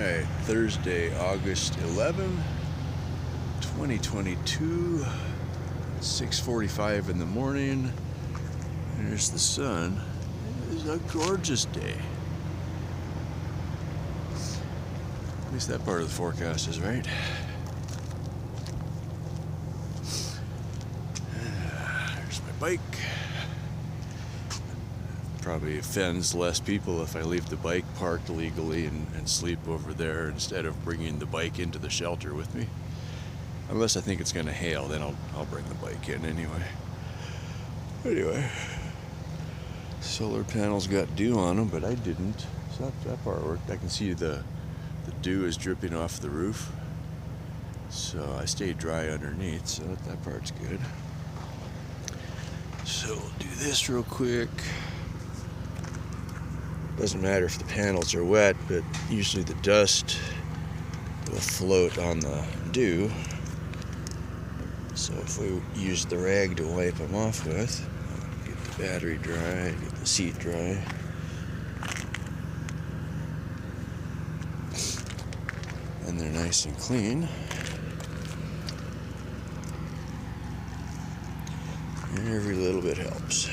Alright, Thursday, August 11, 2022, 6:45 in the morning. There's the sun. It is a gorgeous day. At least that part of the forecast is right. There's my bike. Probably offends less people if I leave the bike parked legally and sleep over there instead of bringing the bike into the shelter with me. Unless I think it's going to hail, then I'll bring the bike in anyway. Anyway, solar panels got dew on them, but I didn't. So that part worked. I can see the dew is dripping off the roof. So I stayed dry underneath, so that part's good. So we'll do this real quick. Doesn't matter if the panels are wet, but usually the dust will float on the dew. So if we use the rag to wipe them off with, get the battery dry, get the seat dry. And they're nice and clean. Every little bit helps.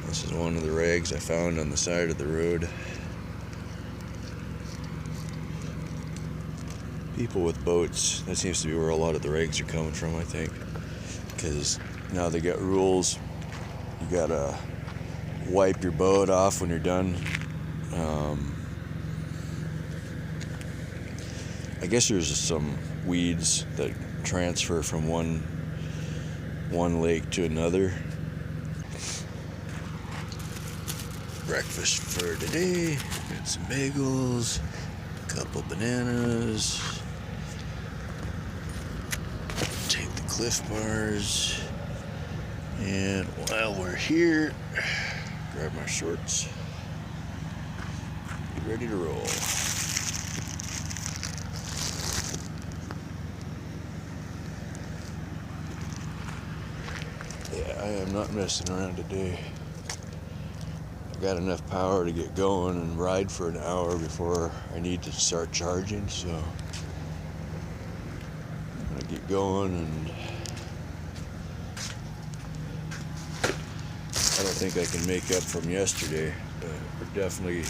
This is one of the rags I found on the side of the road. People with boats, that seems to be where a lot of the rags are coming from, I think. Because now they got rules. You gotta wipe your boat off when you're done. I guess there's some weeds that transfer from one lake to another. Breakfast for today, got some bagels, a couple bananas, take the Cliff Bars, and while we're here, grab my shorts, get ready to roll. Yeah, I am not messing around today. Got enough power to get going and ride for an hour before I need to start charging, so I'm gonna get going. And I don't think I can make up from yesterday, but we're definitely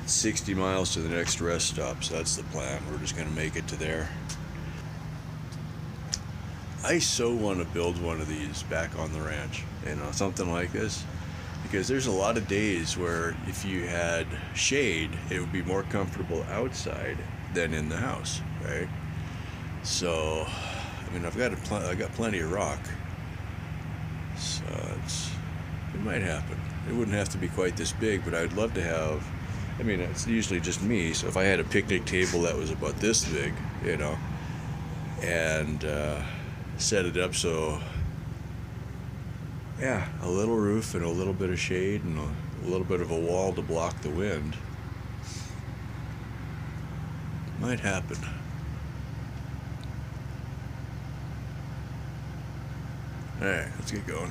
60 miles to the next rest stop, so that's the plan. We're just gonna make it to there. I so want to build one of these back on the ranch, something like this. Because there's a lot of days where if you had shade, it would be more comfortable outside than in the house, right? So, I mean, I got plenty of rock, so it might happen. It wouldn't have to be quite this big, but I'd love to have. I mean, it's usually just me, so if I had a picnic table that was about this big, and set it up so. Yeah, a little roof and a little bit of shade and a little bit of a wall to block the wind. Might happen. Alright, let's get going.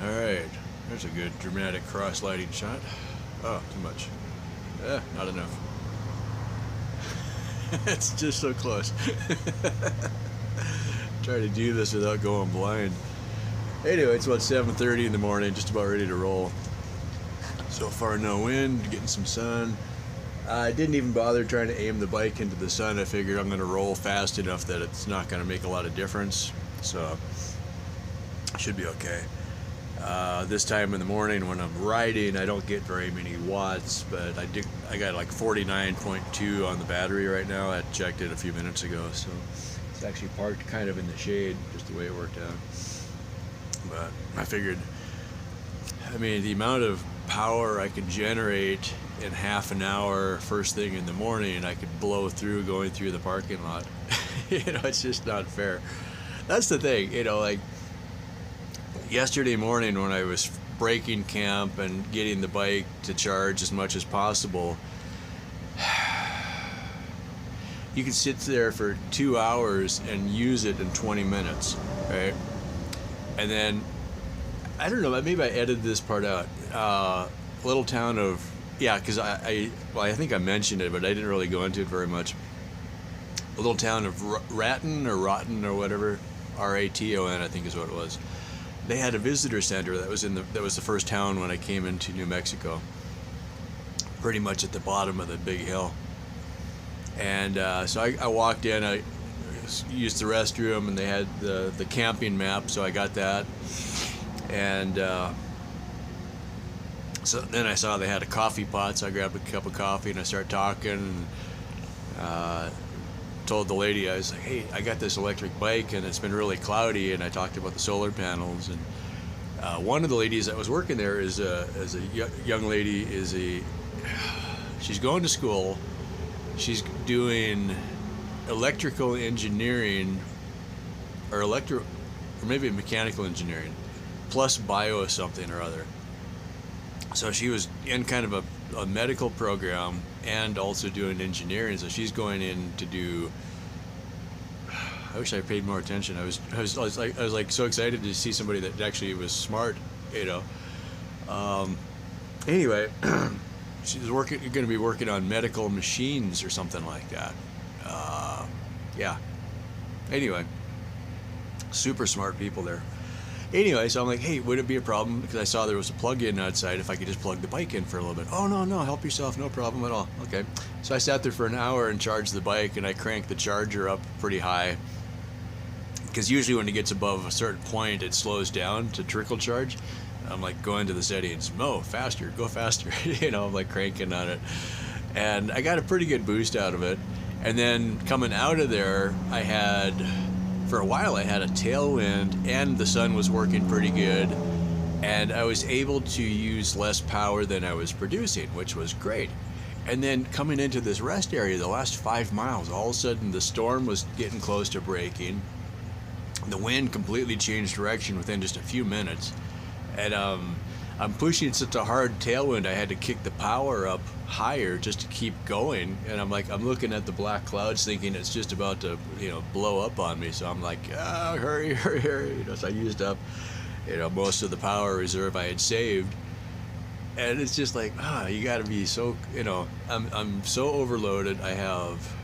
Alright, there's a good dramatic cross-lighting shot. Oh, too much. Not enough. It's just so close. Try to do this without going blind. Anyway, it's about 7:30 in the morning, just about ready to roll. So far, no wind, getting some sun. I didn't even bother trying to aim the bike into the sun. I figured I'm going to roll fast enough that it's not going to make a lot of difference. So, should be okay. This time in the morning when I'm riding, I don't get very many watts, but I got like 49.2 on the battery right now. I checked it a few minutes ago, so. It's actually parked kind of in the shade, just the way it worked out. But I figured, the amount of power I could generate in half an hour first thing in the morning, I could blow through going through the parking lot. It's just not fair. That's the thing, like yesterday morning when I was breaking camp and getting the bike to charge as much as possible, you could sit there for 2 hours and use it in 20 minutes, right? And then, I don't know, maybe I edited this part out. Little town of yeah, because well, I think I mentioned it, but I didn't really go into it very much. A little town of Raton or whatever, Raton, I think is what it was. They had a visitor center that was the first town when I came into New Mexico. Pretty much at the bottom of the big hill. And so I walked in, I used the restroom, and they had the camping map, so I got that. And so then I saw they had a coffee pot, so I grabbed a cup of coffee and I started talking. And told the lady, I was like, hey, I got this electric bike and it's been really cloudy, and I talked about the solar panels. And one of the ladies that was working there is a young lady, she's going to school. She's doing electrical engineering or maybe mechanical engineering plus bio something or other. So she was in kind of a medical program and also doing engineering. So she's going in to do. I wish I paid more attention. I was like so excited to see somebody that actually was smart, you know. Anyway, she's going to be working on medical machines or something like that. Yeah. Anyway, super smart people there. Anyway, so I'm like, hey, would it be a problem? Because I saw there was a plug-in outside, if I could just plug the bike in for a little bit. Oh, no, help yourself, no problem at all. Okay. So I sat there for an hour and charged the bike, and I cranked the charger up pretty high. Because usually when it gets above a certain point, it slows down to trickle charge. I'm like going to the settings, faster, go faster. You know, I'm like cranking on it. And I got a pretty good boost out of it. And then coming out of there, for a while I had a tailwind and the sun was working pretty good, and I was able to use less power than I was producing, which was great. And then coming into this rest area, the last 5 miles, all of a sudden the storm was getting close to breaking. The wind completely changed direction within just a few minutes, and I'm pushing such a hard tailwind I had to kick the power up higher just to keep going. And I'm looking at the black clouds thinking it's just about to, blow up on me. So I'm like, hurry. So I used up, most of the power reserve I had saved. And it's just like, you got to be so, I'm so overloaded. I have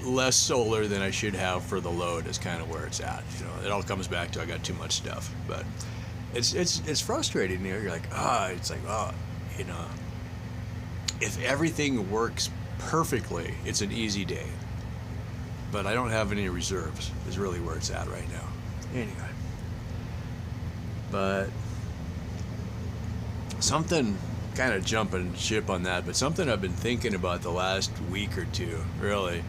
less solar than I should have for the load is kind of where it's at. It all comes back to I got too much stuff. But it's frustrating. You're like, if everything works perfectly, it's an easy day. But I don't have any reserves is really where it's at right now. Anyway. But something, kind of jumping ship on that, but something I've been thinking about the last week or two, really.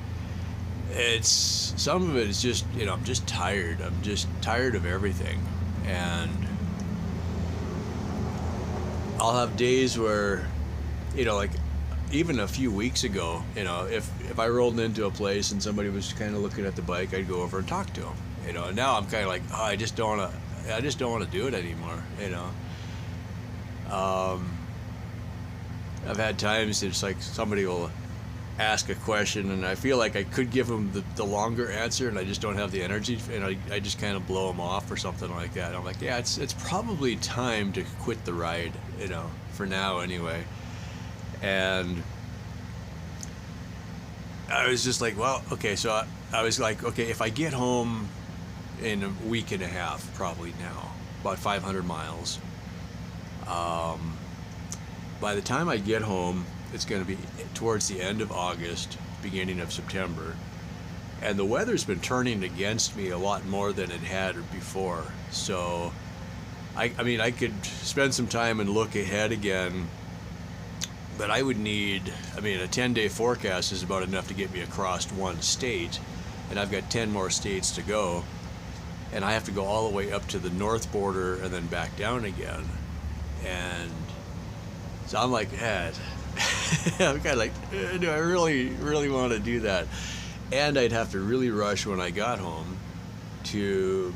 Some of it is just, I'm just tired. I'm just tired of everything. And I'll have days where, like even a few weeks ago, if I rolled into a place and somebody was kind of looking at the bike, I'd go over and talk to them. And now I'm kind of like, I just don't want to do it anymore. I've had times it's like somebody will ask a question and I feel like I could give them the longer answer, and I just don't have the energy, and I just kind of blow them off or something like that. I'm like, yeah, it's probably time to quit the ride, for now anyway. And I was just like, well, okay, so I was like, okay, if I get home in a week and a half, probably now, about 500 miles, by the time I get home, it's going to be towards the end of August, beginning of September. And the weather's been turning against me a lot more than it had before. So, I could spend some time and look ahead again, but I would need, a 10-day forecast is about enough to get me across one state, and I've got 10 more states to go, and I have to go all the way up to the north border and then back down again. And so I'm like, I'm kind of like, do I really, really want to do that? And I'd have to really rush when I got home to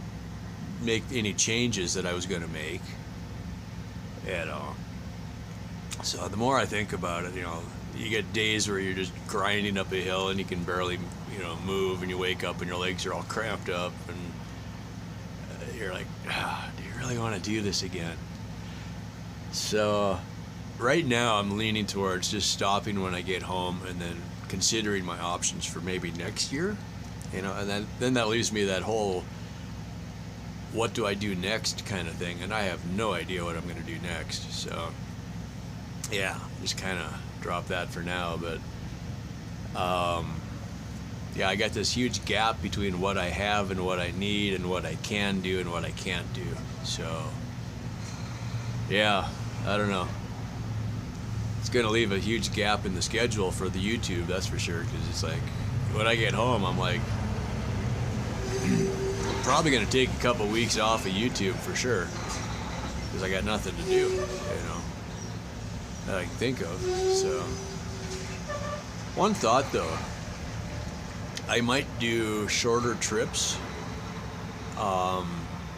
make any changes that I was going to make. So the more I think about it, you get days where you're just grinding up a hill and you can barely, move, and you wake up and your legs are all cramped up, and you're like, do you really want to do this again? So right now I'm leaning towards just stopping when I get home and then considering my options for maybe next year, and then that leaves me that whole what do I do next kind of thing, and I have no idea what I'm going to do next. So yeah, just kind of drop that for now. But yeah, I got this huge gap between what I have and what I need and what I can do and what I can't do. So yeah, I don't know. It's going to leave a huge gap in the schedule for the YouTube, that's for sure, because it's like when I get home, I'm like probably going to take a couple weeks off of YouTube for sure, because I got nothing to do, that I can think of. So one thought though, I might do shorter trips.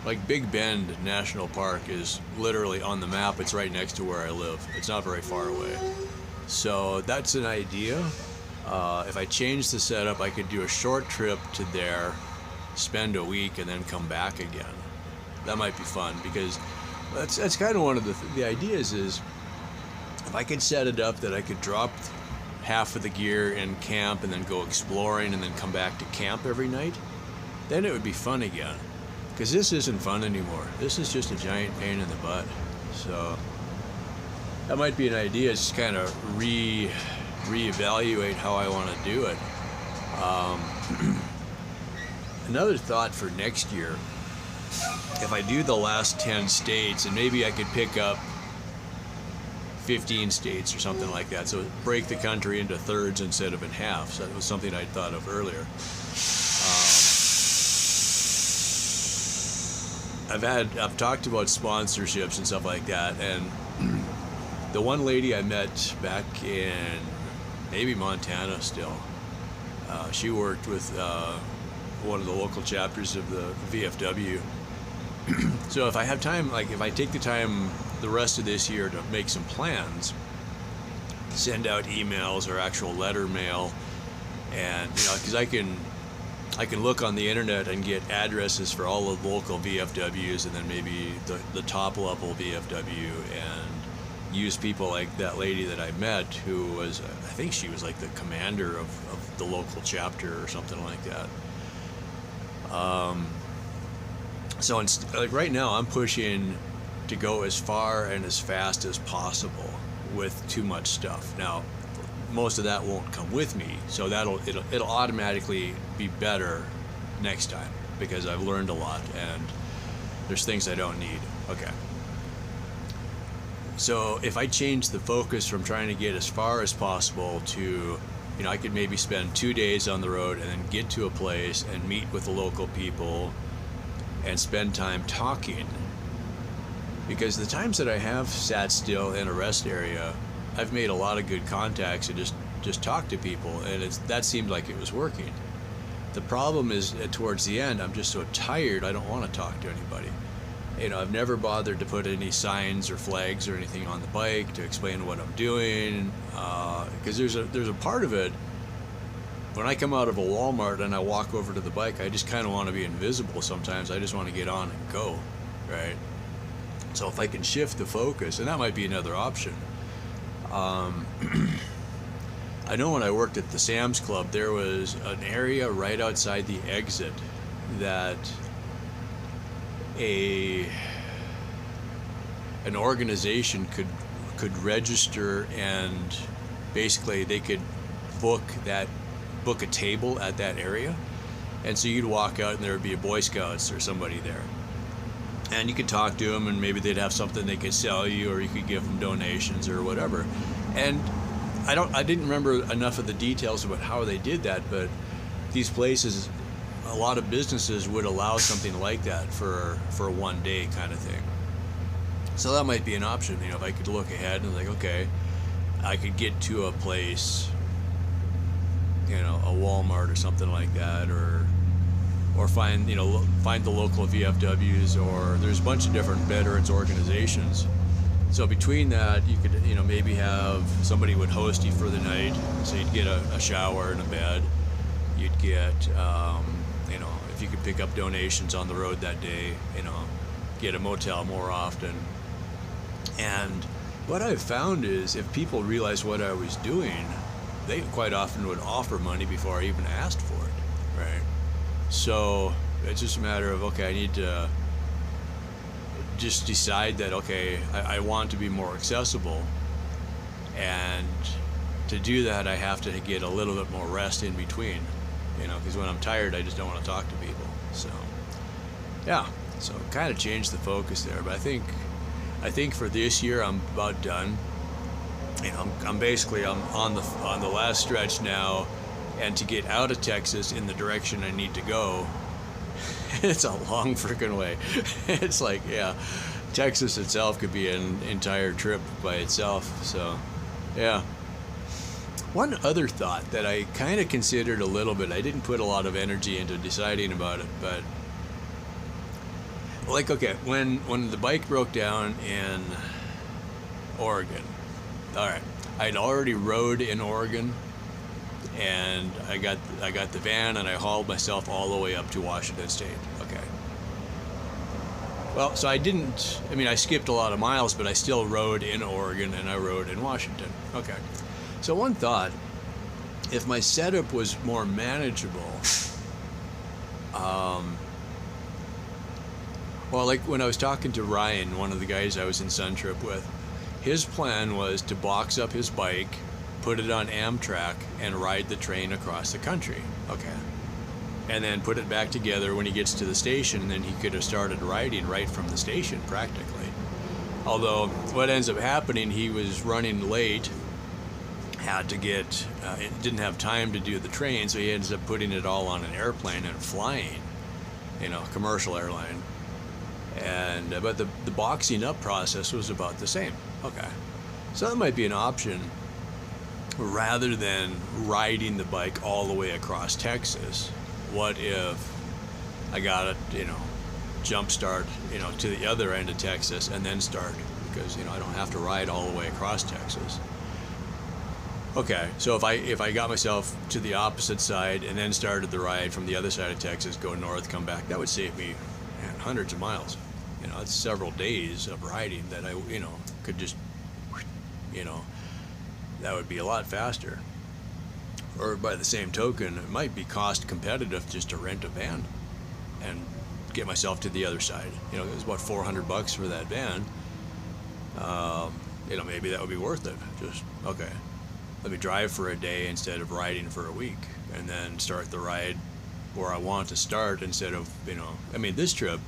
Like Big Bend National Park is literally on the map. It's right next to where I live. It's not very far away. So that's an idea. If I change the setup, I could do a short trip to there, spend a week, and then come back again. That might be fun, because that's kind of one of the ideas is if I could set it up that I could drop half of the gear in camp and then go exploring and then come back to camp every night, then it would be fun again. Because this isn't fun anymore. This is just a giant pain in the butt. So that might be an idea, just kind of reevaluate how I want to do it. Another thought for next year, if I do the last 10 states, and maybe I could pick up 15 states or something like that, so break the country into thirds instead of in half. So that was something I'd thought of earlier. I've talked about sponsorships and stuff like that, and the one lady I met back in maybe Montana still, she worked with one of the local chapters of the VFW. So if I have time, like if I take the time the rest of this year to make some plans, send out emails or actual letter mail, and because I can look on the internet and get addresses for all of the local VFWs, and then maybe the top level VFW, and use people like that lady that I met, who was, I think she was like the commander of the local chapter or something like that. So like right now I'm pushing to go as far and as fast as possible with too much stuff. Now, most of that won't come with me, so it'll automatically be better next time, because I've learned a lot and there's things I don't need. Okay. So if I change the focus from trying to get as far as possible to, I could maybe spend 2 days on the road and then get to a place and meet with the local people and spend time talking. Because the times that I have sat still in a rest area, I've made a lot of good contacts and just talked to people, and that seemed like it was working. The problem is towards the end, I'm just so tired, I don't want to talk to anybody. I've never bothered to put any signs or flags or anything on the bike to explain what I'm doing, because there's a part of it, when I come out of a Walmart and I walk over to the bike, I just kind of want to be invisible sometimes. I just want to get on and go, right? So if I can shift the focus, and that might be another option. I know when I worked at the Sam's Club, there was an area right outside the exit that an organization could register, and basically they could book a table at that area, and so you'd walk out and there would be a Boy Scouts or somebody there, and you could talk to them, and maybe they'd have something they could sell you, or you could give them donations or whatever. And I didn't remember enough of the details about how they did that, but these places, a lot of businesses would allow something like that for a 1 day kind of thing. So that might be an option, if I could look ahead and like, okay, I could get to a place, a Walmart or something like that, or find the local VFWs, or there's a bunch of different veterans organizations. So between that, you could, maybe have somebody would host you for the night, so you'd get a shower and a bed. You'd get, if you could pick up donations on the road that day, get a motel more often. And what I've found is if people realized what I was doing, they quite often would offer money before I even asked for it, right? So it's just a matter of, okay, I need to just decide that, okay, I want to be more accessible, and to do that I have to get a little bit more rest in between, because when I'm tired I just don't want to talk to people. So yeah, so kind of changed the focus there. But I think for this year I'm about done. I'm basically on the last stretch now, and to get out of Texas in the direction I need to go, it's a long freaking way. It's like, yeah, Texas itself could be an entire trip by itself. So yeah. One other thought that I kind of considered a little bit, I didn't put a lot of energy into deciding about it, but like, okay, when the bike broke down in Oregon, all right, I'd already rode in Oregon, and I got the van and I hauled myself all the way up to Washington State. Okay. Well, so I skipped a lot of miles, but I still rode in Oregon and I rode in Washington. Okay. So one thought, if my setup was more manageable, well, like when I was talking to Ryan, one of the guys I was in Sun Trip with, his plan was to box up his bike, put it on Amtrak, and ride the train across the country. Okay. And then put it back together when he gets to the station, and then he could have started riding right from the station practically. Although what ends up happening, he was running late, had to didn't have time to do the train, so he ends up putting it all on an airplane and flying, commercial airline. And but the boxing up process was about the same. Okay, so that might be an option, rather than riding the bike all the way across Texas. What if I got it, jump start, to the other end of Texas and then start, because I don't have to ride all the way across Texas. Okay, so if I got myself to the opposite side and then started the ride from the other side of Texas, go north, come back, that would save me, hundreds of miles. It's several days of riding that I, could just, that would be a lot faster. Or by the same token, it might be cost competitive just to rent a van and get myself to the other side. It was about $400 for that van. Maybe that would be worth it. Just, okay, let me drive for a day instead of riding for a week, and then start the ride where I want to start instead of, this trip,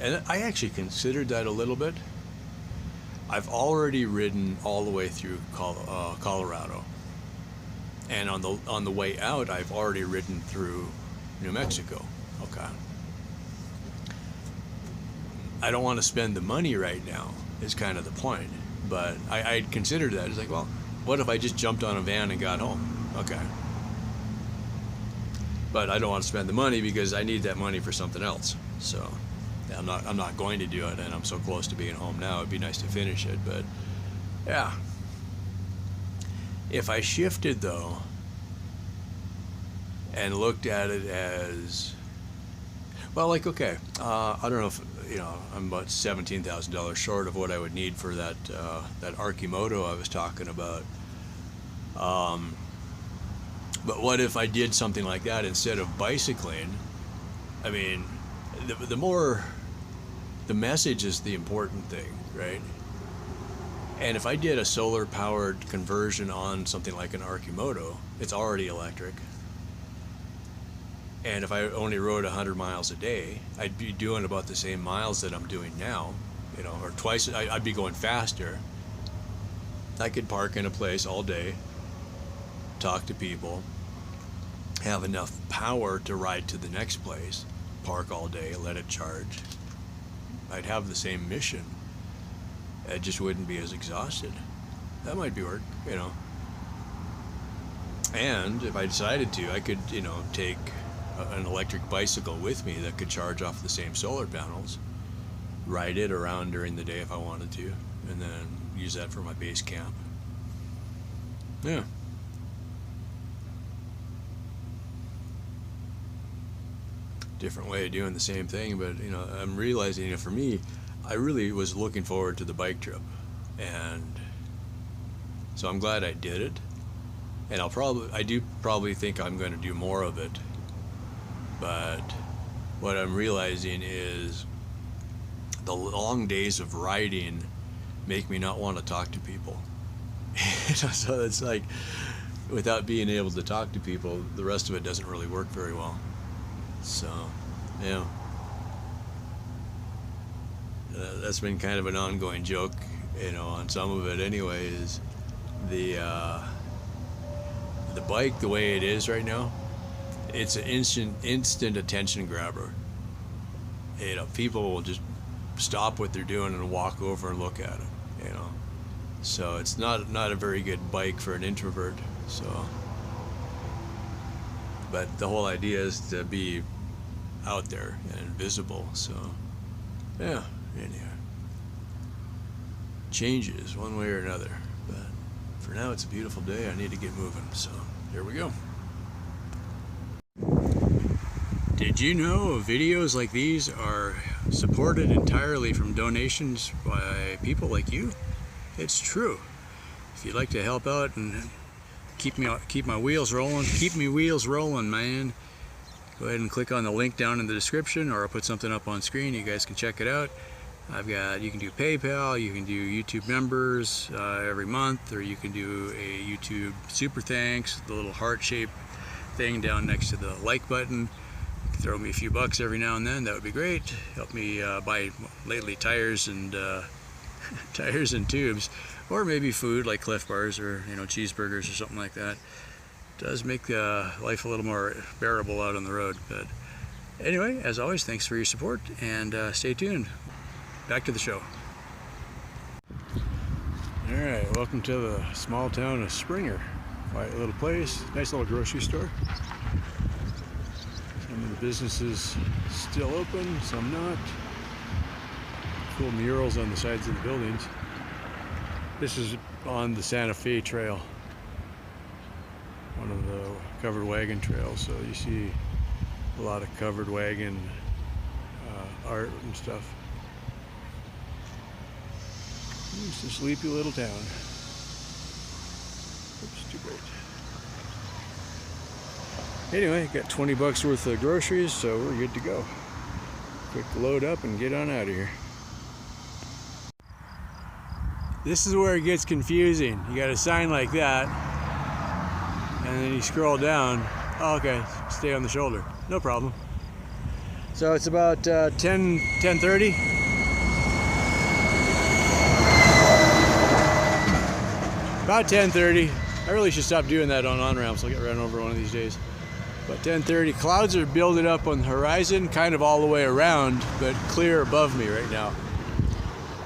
and I actually considered that a little bit. I've already ridden all the way through Colorado, and on the way out, I've already ridden through New Mexico. Okay. I don't want to spend the money right now, is kind of the point. But I'd considered that. It's like, well, what if I just jumped on a van and got home? Okay. But I don't want to spend the money because I need that money for something else. So I'm not going to do it, and I'm so close to being home now. It'd be nice to finish it, but yeah. If I shifted though and looked at it as, well, like, okay, I don't know if, I'm about $17,000 short of what I would need for that Archimoto I was talking about. But what if I did something like that instead of bicycling? The message is the important thing, right? And if I did a solar powered conversion on something like an Archimoto, it's already electric. And if I only rode 100 miles a day, I'd be doing about the same miles that I'm doing now, or twice. I'd be going faster. I could park in a place all day, talk to people, have enough power to ride to the next place, park all day, let it charge. I'd have the same mission. I just wouldn't be as exhausted. That might be work, And if I decided to, I could, take an electric bicycle with me that could charge off the same solar panels, ride it around during the day if I wanted to, and then use that for my base camp. Yeah. Different way of doing the same thing, but I'm realizing, for me, I really was looking forward to the bike trip, and so I'm glad I did it. And I do probably think I'm going to do more of it. But what I'm realizing is the long days of riding make me not want to talk to people. So it's like, without being able to talk to people, the rest of it doesn't really work very well. So, yeah. That's been kind of an ongoing joke, on some of it anyway, is the bike, the way it is right now, it's an instant attention grabber. People will just stop what they're doing and walk over and look at it, So it's not a very good bike for an introvert. So, but the whole idea is to be out there and visible. So, yeah. Anyway, changes one way or another. But for now, it's a beautiful day. I need to get moving. So here we go. Did you know videos like these are supported entirely from donations by people like you? It's true. If you'd like to help out and keep my wheels rolling, keep me wheels rolling, man, go ahead and click on the link down in the description, or I'll put something up on screen. You guys can check it out. You can do PayPal, you can do YouTube members every month, or you can do a YouTube super thanks, the little heart-shaped thing down next to the like button. Throw me a few bucks every now and then, that would be great. Help me buy lately tires and tires and tubes, or maybe food like Cliff Bars or cheeseburgers or something like that. It does make life a little more bearable out on the road. But anyway, as always, thanks for your support, and stay tuned. Back to the show. Alright, welcome to the small town of Springer. Quiet little place, nice little grocery store. Some of the businesses still open, some not. Cool murals on the sides of the buildings. This is on the Santa Fe Trail, one of the covered wagon trails, so you see a lot of covered wagon art and stuff. It's a sleepy little town. Oops, too bright. Anyway, got 20 bucks worth of groceries, so we're good to go. Quick load up and get on out of here. This is where it gets confusing. You got a sign like that, and then you scroll down. Oh, okay, stay on the shoulder. No problem. So it's about 10:30. About 10:30. I really should stop doing that on on-ramps. I'll get run over one of these days. But 10:30. Clouds are building up on the horizon, kind of all the way around, but clear above me right now.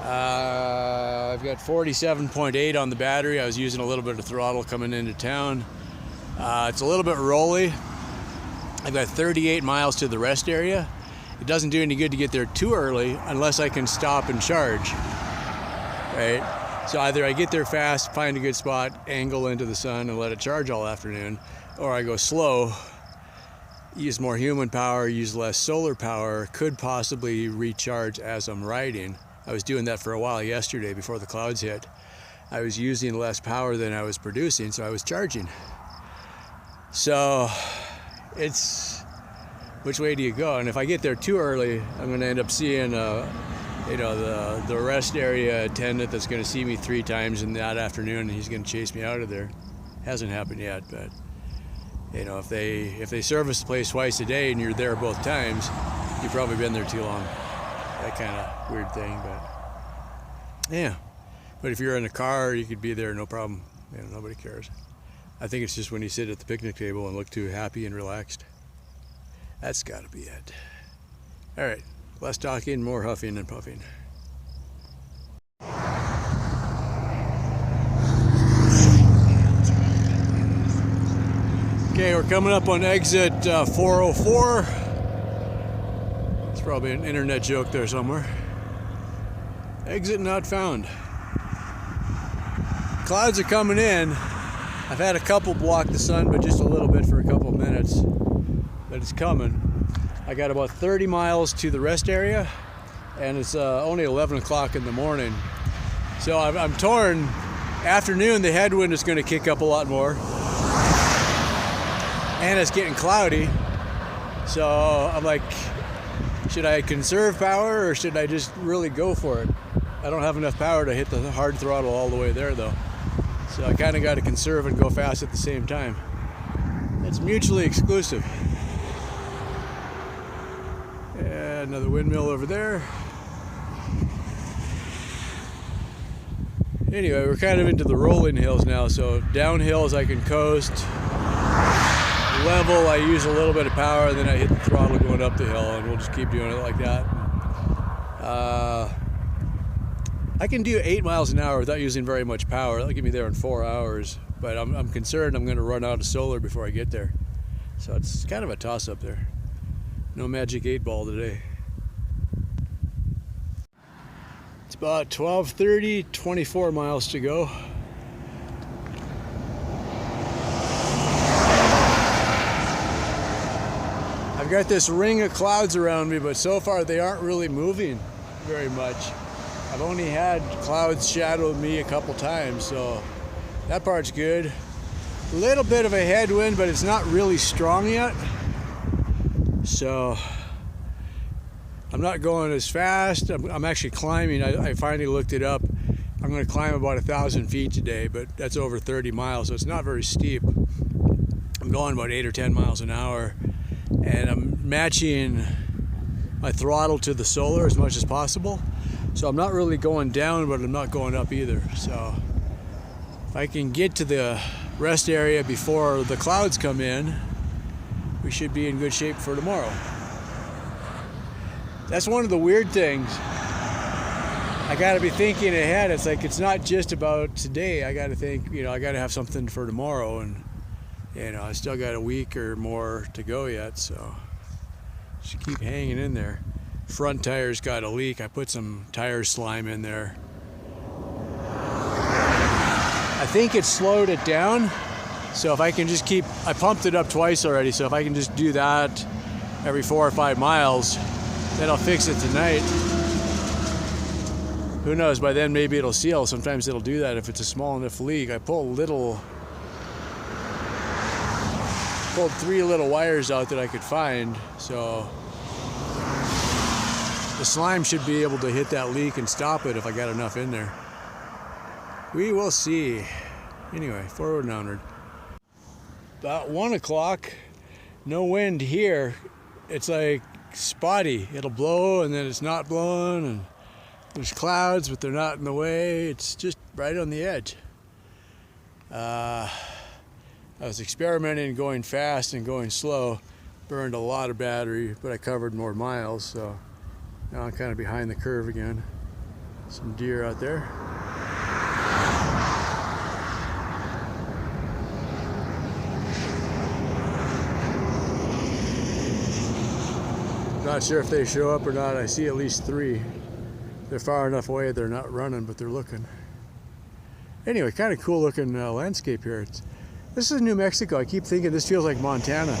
I've got 47.8 on the battery. I was using a little bit of throttle coming into town. It's a little bit rolly. I've got 38 miles to the rest area. It doesn't do any good to get there too early unless I can stop and charge. Right? So either I get there fast, find a good spot, angle into the sun and let it charge all afternoon, or I go slow, use more human power, use less solar power, could possibly recharge as I'm riding. I was doing that for a while yesterday before the clouds hit. I was using less power than I was producing, so I was charging. So it's, which way do you go? And if I get there too early, I'm going to end up seeing the rest area attendant that's going to see me 3 times in that afternoon, and he's going to chase me out of there. Hasn't happened yet, but if they service the place twice a day and you're there both times, you've probably been there too long. That kind of weird thing, but yeah. But if you're in a car, you could be there, no problem. Nobody cares. I think it's just when you sit at the picnic table and look too happy and relaxed. That's got to be it. All right, less talking, more huffing and puffing. Okay, we're coming up on exit 404. It's probably an internet joke there somewhere. Exit not found. Clouds are coming in. I've had a couple block the sun, but just a little bit for a couple of minutes. But it's coming. I got about 30 miles to the rest area, and it's only 11 o'clock in the morning. So I'm torn. Afternoon, the headwind is going to kick up a lot more, and it's getting cloudy. So I'm like, should I conserve power or should I just really go for it? I don't have enough power to hit the hard throttle all the way there though. So I kind of got to conserve and go fast at the same time. It's mutually exclusive. And another windmill over there. Anyway, we're kind of into the rolling hills now, so down hills I can coast. Level, I use a little bit of power, and then I hit the throttle going up the hill, and we'll just keep doing it like that. I can do 8 miles an hour without using very much power. That'll get me there in 4 hours, but I'm concerned I'm going to run out of solar before I get there. So it's kind of a toss-up there. No magic 8-ball today. It's about 12:30, 24 miles to go. I've got this ring of clouds around me, but so far they aren't really moving very much. I've only had clouds shadow me a couple times, so that part's good. A little bit of a headwind, but it's not really strong yet. So I'm not going as fast. I'm actually climbing. I finally looked it up. I'm going to climb about 1,000 feet today, but that's over 30 miles, so it's not very steep. I'm going about 8 or 10 miles an hour, and I'm matching my throttle to the solar as much as possible. So I'm not really going down, but I'm not going up either. So if I can get to the rest area before the clouds come in, we should be in good shape for tomorrow. That's one of the weird things. I got to be thinking ahead. It's like, it's not just about today. I got to think, I got to have something for tomorrow, and I still got a week or more to go yet, so just keep hanging in there. Front tire's got a leak. I put some tire slime in there. I think it slowed it down, so if I can just I pumped it up twice already, so if I can just do that every 4 or 5 miles, then I'll fix it tonight. Who knows, by then maybe it'll seal. Sometimes it'll do that if it's a small enough leak. I pulled 3 little wires out that I could find, so the slime should be able to hit that leak and stop it if I got enough in there. We will see. Anyway, forward and onward. About 1 o'clock, no wind here. It's like spotty. It'll blow and then it's not blowing, and there's clouds, but they're not in the way. It's just right on the edge. I was experimenting going fast and going slow. Burned a lot of battery, but I covered more miles, so now I'm kind of behind the curve again. Some deer out there. Not sure if they show up or not. I see at least 3. They're far enough away they're not running, but they're looking. Anyway, kind of cool looking landscape here. This is New Mexico. I keep thinking this feels like Montana.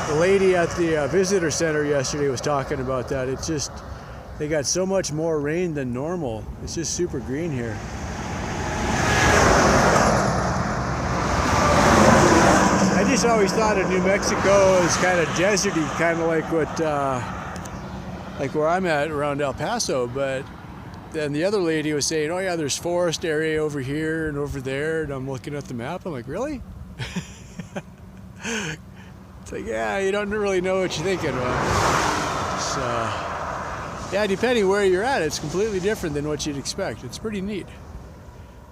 The lady at the visitor center yesterday was talking about that. It's just, they got so much more rain than normal. It's just super green here. I just always thought of New Mexico as kind of deserty, kind of like like where I'm at around El Paso, but then the other lady was saying, oh yeah, there's forest area over here and over there, and I'm looking at the map, I'm like, really? It's like, yeah, you don't really know what you're thinking about. So, yeah, depending where you're at, it's completely different than what you'd expect. It's pretty neat.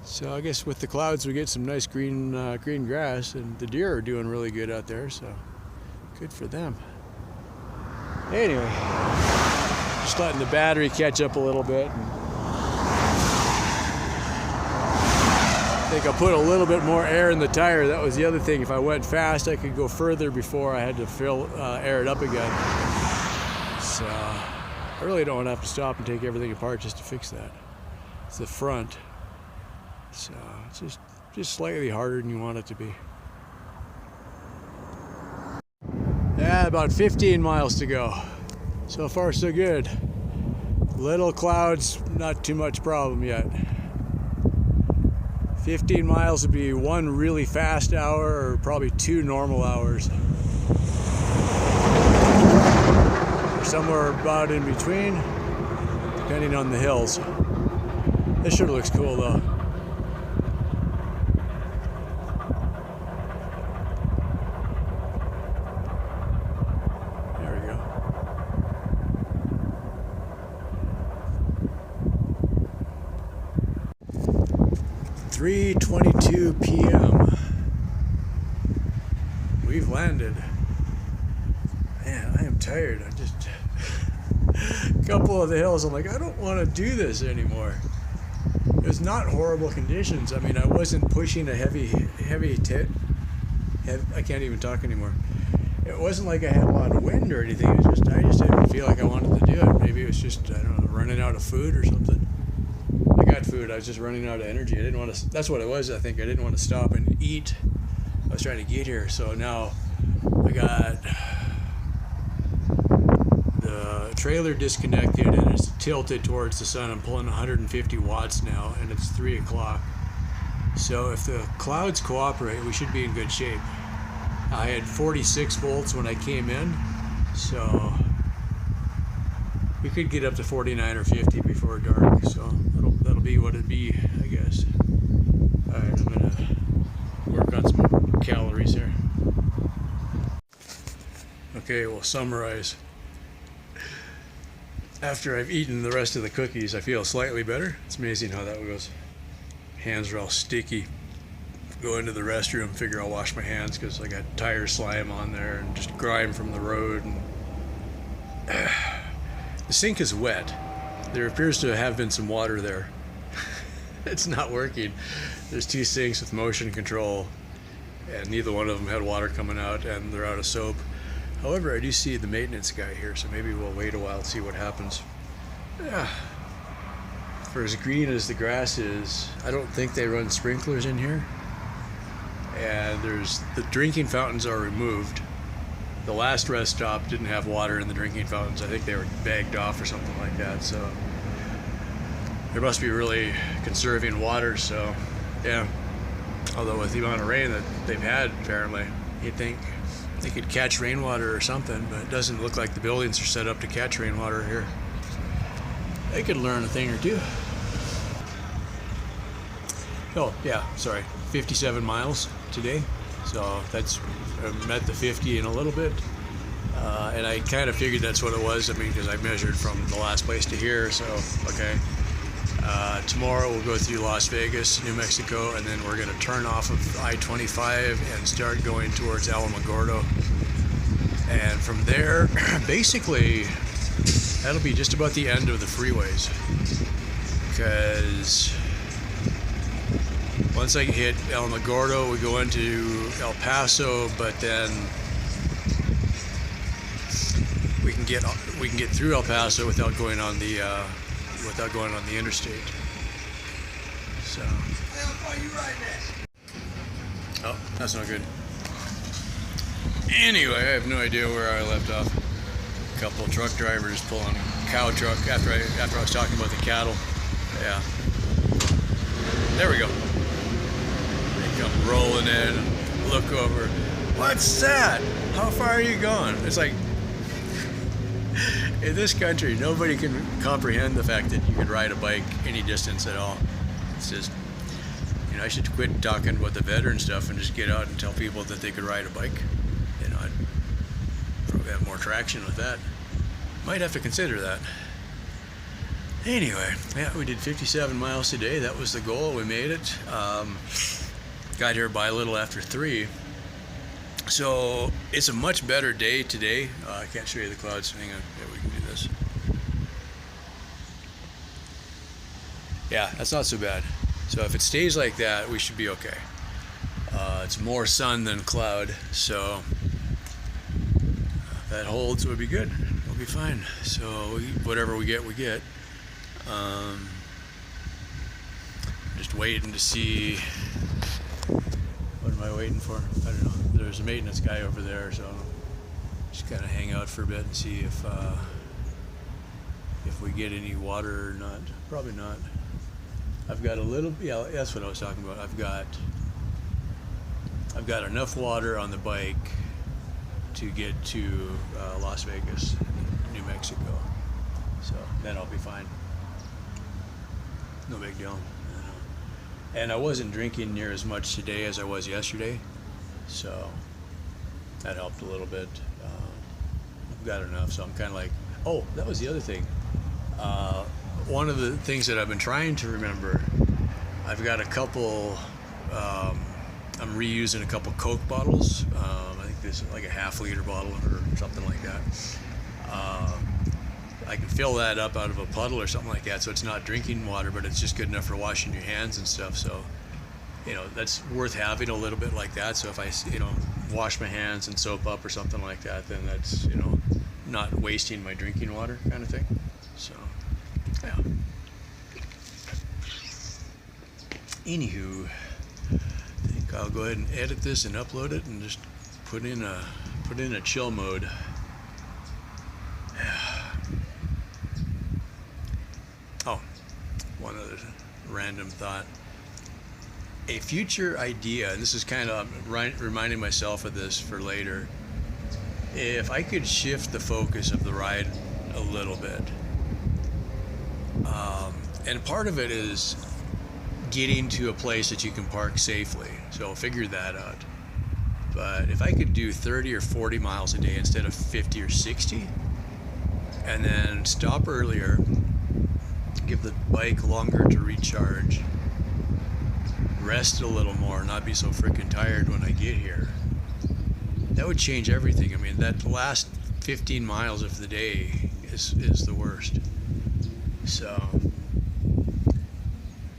So I guess with the clouds we get some nice green grass, and the deer are doing really good out there, so good for them. Anyway, just letting the battery catch up a little bit. I think I'll put a little bit more air in the tire. That was the other thing. If I went fast, I could go further before I had to air it up again. So I really don't want to have to stop and take everything apart just to fix that. It's the front. So it's just slightly harder than you want it to be. Yeah, about 15 miles to go. So far so good. Little clouds, not too much problem yet. 15 miles would be one really fast hour or probably 2 normal hours. Or somewhere about in between, depending on the hills. This sure looks cool though. There we go. "3:22 p.m. We've landed. Man, I am tired. I just a couple of the hills. I'm like, I don't want to do this anymore. It was not horrible conditions. I mean, I wasn't pushing a heavy I can't even talk anymore. It wasn't like I had a lot of wind or anything. It was just I just didn't feel like I wanted to do it. Maybe it was just, I don't know, running out of food or something. I got food. I was just running out of energy. I didn't want to. That's what it was. I think I didn't want to stop and eat. I was trying to get here, so now I got the trailer disconnected and it's tilted towards the sun. I'm pulling 150 watts now, and it's 3 o'clock. So if the clouds cooperate, we should be in good shape. I had 46 volts when I came in, so we could get up to 49 or 50 before dark. So that'll be what it be, I guess. All right, I'm gonna work on some calories here. Okay, we'll summarize. After I've eaten the rest of the cookies, I feel slightly better. It's amazing how that goes. Hands are all sticky. Go into the restroom, figure I'll wash my hands because I got tire slime on there and just grime from the road. And the sink is wet. There appears to have been some water there. It's not working. There's 2 sinks with motion control, and neither one of them had water coming out, and they're out of soap. However, I do see the maintenance guy here, so maybe we'll wait a while and see what happens. Yeah. For as green as the grass is, I don't think they run sprinklers in here. And the drinking fountains are removed. The last rest stop didn't have water in the drinking fountains. I think they were bagged off or something like that. So they must be really conserving water. So yeah. Although with the amount of rain that they've had, apparently, you'd think they could catch rainwater or something, but it doesn't look like the buildings are set up to catch rainwater here. They could learn a thing or two. Oh, yeah, sorry. 57 miles today. So that's, I met the 50 in a little bit. And I kind of figured that's what it was. I mean, because I measured from the last place to here. So, okay. Tomorrow we'll go through Las Vegas, New Mexico, and then we're going to turn off of I-25 and start going towards Alamogordo. And from there, basically, that'll be just about the end of the freeways. Because once I hit Alamogordo, we go into El Paso, but then we can get through El Paso without going on the interstate. So. Oh, that's not good. Anyway, I have no idea where I left off. A couple of truck drivers pulling cow truck after I was talking about the cattle. Yeah. There we go. They come rolling in, look over. What's that? How far are you going? It's like, in this country, nobody can comprehend the fact that you could ride a bike any distance at all. It's just, you know, I should quit talking about the veteran stuff and just get out and tell people that they could ride a bike. You know, I'd probably have more traction with that. Might have to consider that. Anyway, yeah, we did 57 miles today. That was the goal. We made it. Got here by a little after 3. So it's a much better day today. I can't show you the clouds. Hang on. Yeah, we can do this. Yeah, that's not so bad. So if it stays like that, we should be okay. It's more sun than cloud, so if that holds, it would be good. We'll be fine. So whatever we get, we get. Just waiting to see. What am I waiting for? I don't know. There's a maintenance guy over there, so just kind of hang out for a bit and see if if we get any water or not. Probably not. I've got a little, yeah, that's what I was talking about. I've got enough water on the bike to get to Las Vegas, New Mexico. So then I'll be fine. No big deal. And I wasn't drinking near as much today as I was yesterday, so that helped a little bit. I've got enough, so I'm kind of like, oh, that was the other thing. One of the things that I've been trying to remember, I've got a couple, I'm reusing a couple Coke bottles. I think this is like a half-liter bottle or something like that. I can fill that up out of a puddle or something like that, so it's not drinking water, but it's just good enough for washing your hands and stuff. So, you know, that's worth having a little bit like that. So if I, you know, wash my hands and soap up or something like that, then that's, you know, not wasting my drinking water kind of thing. So, yeah. Anywho, I think I'll go ahead and edit this and upload it and just put in a chill mode. Oh, one other random thought. A future idea, and this is kind of reminding myself of this for later. If I could shift the focus of the ride a little bit, and part of it is getting to a place that you can park safely, so I'll figure that out. But if I could do 30 or 40 miles a day instead of 50 or 60, and then stop earlier, give the bike longer to recharge, rest a little more, not be so freaking tired when I get here, that would change everything. I mean, that last 15 miles of the day is the worst. So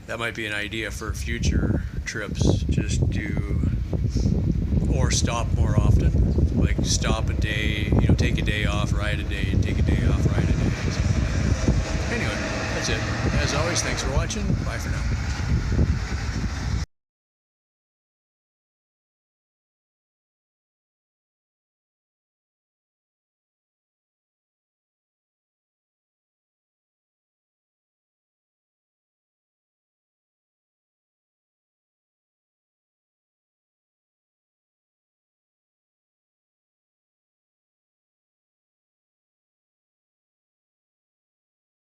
that might be an idea for future trips. Just do, or stop more often. Like stop a day, you know, take a day off, ride a day, take a day off, ride a day. So, anyway, that's it. As always, thanks for watching. Bye for now.